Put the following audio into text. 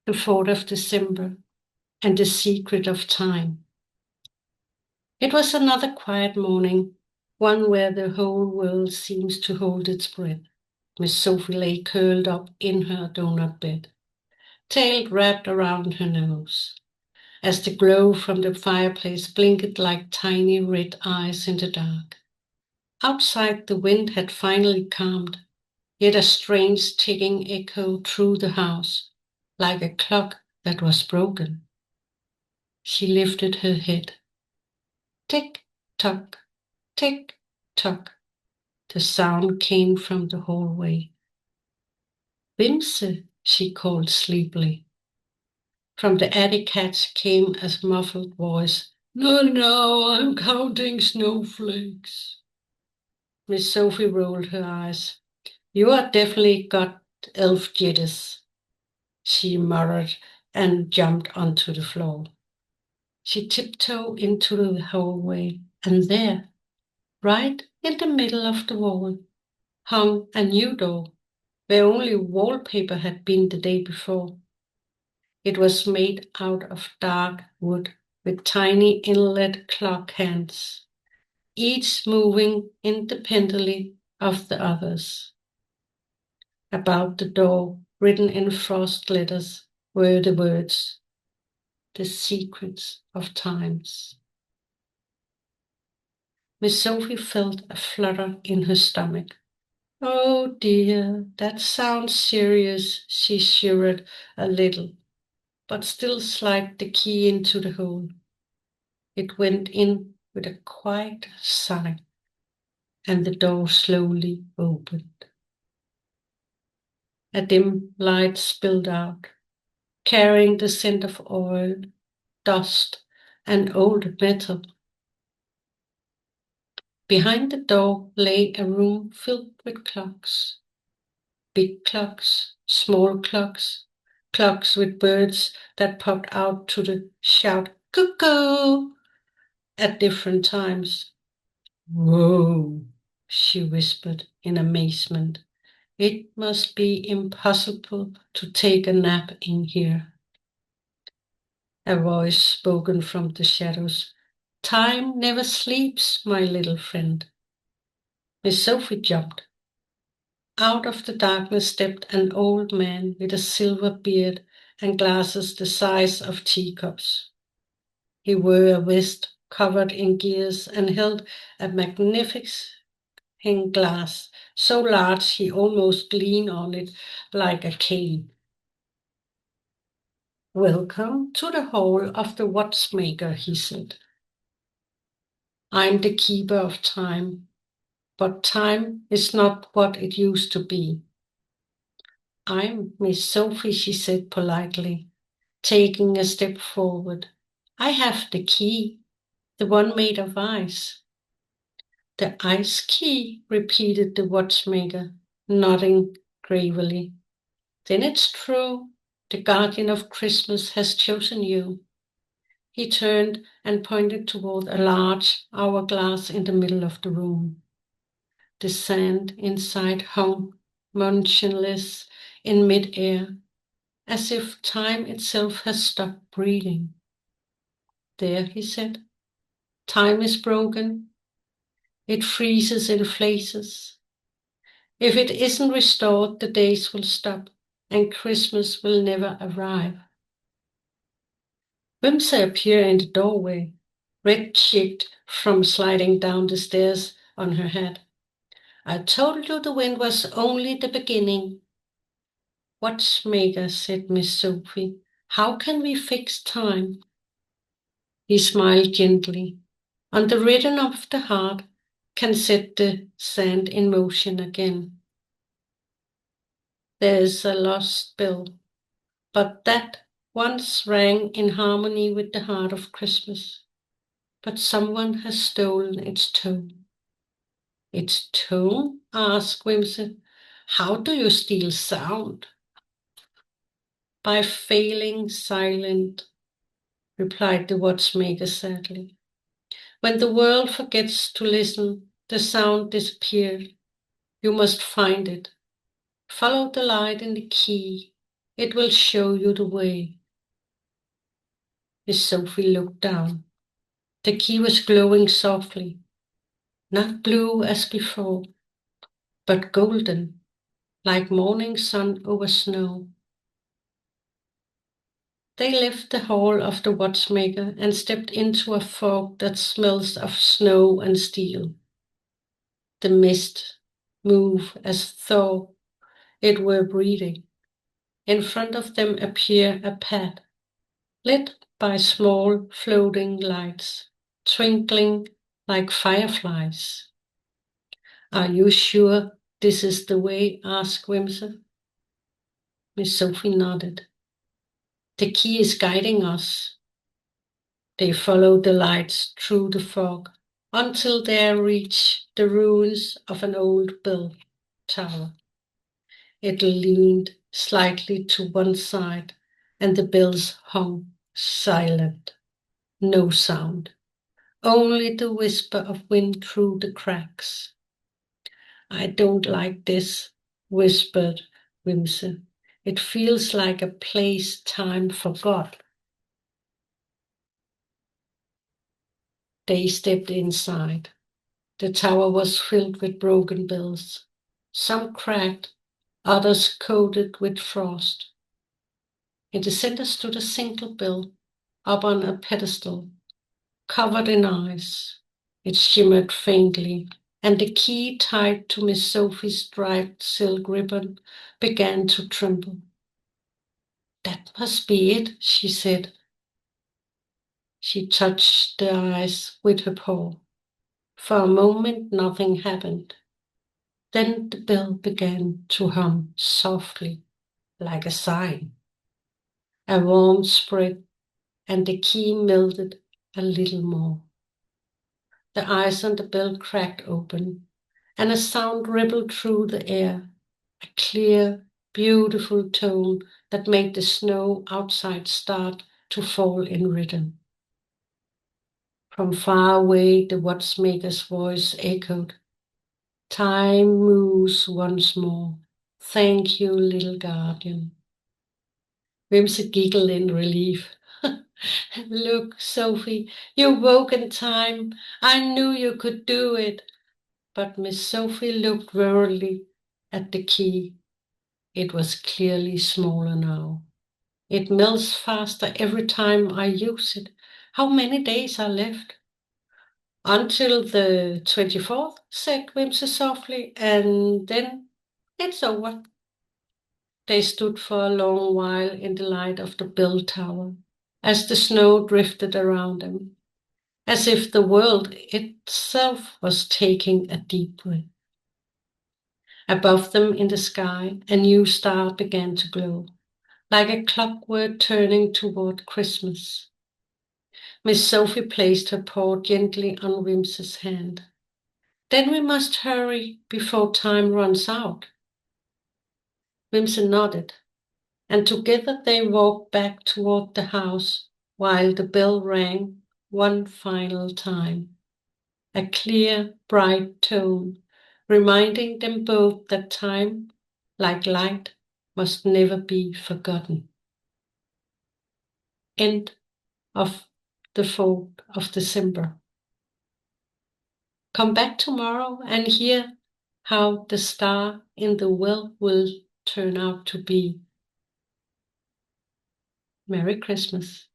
the 4th of December, and the secret of time. It was another quiet morning, one where the whole world seems to hold its breath. Miss Sophie lay curled up in her donut bed, tail wrapped around her nose, as the glow from the fireplace blinked like tiny red eyes in the dark. Outside, the wind had finally calmed, yet a strange ticking echoed through the house, like a clock that was broken. She lifted her head. Tick tock, tick tock. The sound came from the hallway. Wimse, she called sleepily. From the attic hatch came a muffled voice. No, no, I'm counting snowflakes. Miss Sophie rolled her eyes. You are definitely got elf jitters, she muttered and jumped onto the floor. She tiptoed into the hallway, and there, right in the middle of the wall, hung a new door, where only wallpaper had been the day before. It was made out of dark wood with tiny inlet clock hands, each moving independently of the others. About the door, written in frost letters, were the words, "The secrets of times." Miss Sophie felt a flutter in her stomach. Oh dear, that sounds serious, she shivered a little, but still slid the key into the hole. It went in with a quiet sigh, and the door slowly opened. A dim light spilled out, carrying the scent of oil, dust, and old metal. Behind the door lay a room filled with clocks. Big clocks, small clocks, clocks with birds that popped out to the shout cuckoo at different times. Whoa, she whispered in amazement. It must be impossible to take a nap in here. A voice spoken from the shadows. Time never sleeps, my little friend. Miss Sophie jumped. Out of the darkness stepped an old man with a silver beard and glasses the size of teacups. He wore a vest covered in gears and held a magnificent glass, so large he almost leaned on it like a cane. Welcome to the hall of the Watchmaker, he said. I'm the keeper of time, but time is not what it used to be. I'm Miss Sophie, she said politely, taking a step forward. I have the key, the one made of ice. The ice key, repeated the watchmaker, nodding gravely. Then it's true. The guardian of Christmas has chosen you. He turned and pointed toward a large hourglass in the middle of the room. The sand inside hung motionless in mid-air, as if time itself had stopped breathing. There, he said, time is broken. It freezes in places. If it isn't restored, the days will stop, and Christmas will never arrive. Wimsey appeared in the doorway, red-cheeked from sliding down the stairs on her head. I told you the wind was only the beginning. Watchmaker, said Miss Sophie, how can we fix time? He smiled gently. On the rhythm of the heart can set the sand in motion again. There is a lost bell, but that once rang in harmony with the heart of Christmas. But someone has stolen its tone. Its tone? Asked Wimsey. How do you steal sound? By failing silent, replied the watchmaker sadly. When the world forgets to listen, the sound disappears. You must find it. Follow the light in the key. It will show you the way. Miss Sofie looked down. The key was glowing softly, not blue as before, but golden, like morning sun over snow. They left the hall of the watchmaker and stepped into a fog that smells of snow and steel. The mist moved as though it were breathing. In front of them appeared a path, lit by small floating lights, twinkling like fireflies. Are you sure this is the way? Asked Wimsey. Miss Sofie nodded. The key is guiding us. They followed the lights through the fog until they reached the ruins of an old bell tower. It leaned slightly to one side, and the bells hung silent. No sound, only the whisper of wind through the cracks. I don't like this, whispered Wimsey. It feels like a place time forgot. They stepped inside. The tower was filled with broken bells, some cracked, others coated with frost. In the center stood a single bell, up on a pedestal, covered in ice. It shimmered faintly, and the key tied to Miss Sophie's striped silk ribbon began to tremble. That must be it, she said. She touched the ice with her paw. For a moment nothing happened. Then the bell began to hum softly, like a sigh. A warmth spread, and the key melted a little more. The ice on the bell cracked open, and a sound rippled through the air, a clear, beautiful tone that made the snow outside start to fall in rhythm. From far away, the watchmaker's voice echoed. Time moves once more. Thank you, little guardian. Wimsey giggled in relief. Look, Sofie, you woke in time. I knew you could do it. But Miss Sofie looked worriedly at the key. It was clearly smaller now. It melts faster every time I use it. How many days are left? Until the 24th, said Wimsey softly, and then it's over. They stood for a long while in the light of the bell tower, as the snow drifted around them, as if the world itself was taking a deep breath. Above them in the sky, a new star began to glow, like a clockwork turning toward Christmas. Miss Sofie placed her paw gently on Wimsey's hand. Then we must hurry before time runs out. Wimsey nodded, and together they walked back toward the house while the bell rang one final time. A clear, bright tone, reminding them both that time, like light, must never be forgotten. End of the 4th of December. Come back tomorrow and hear how the star in the well will turn out to be. Merry Christmas.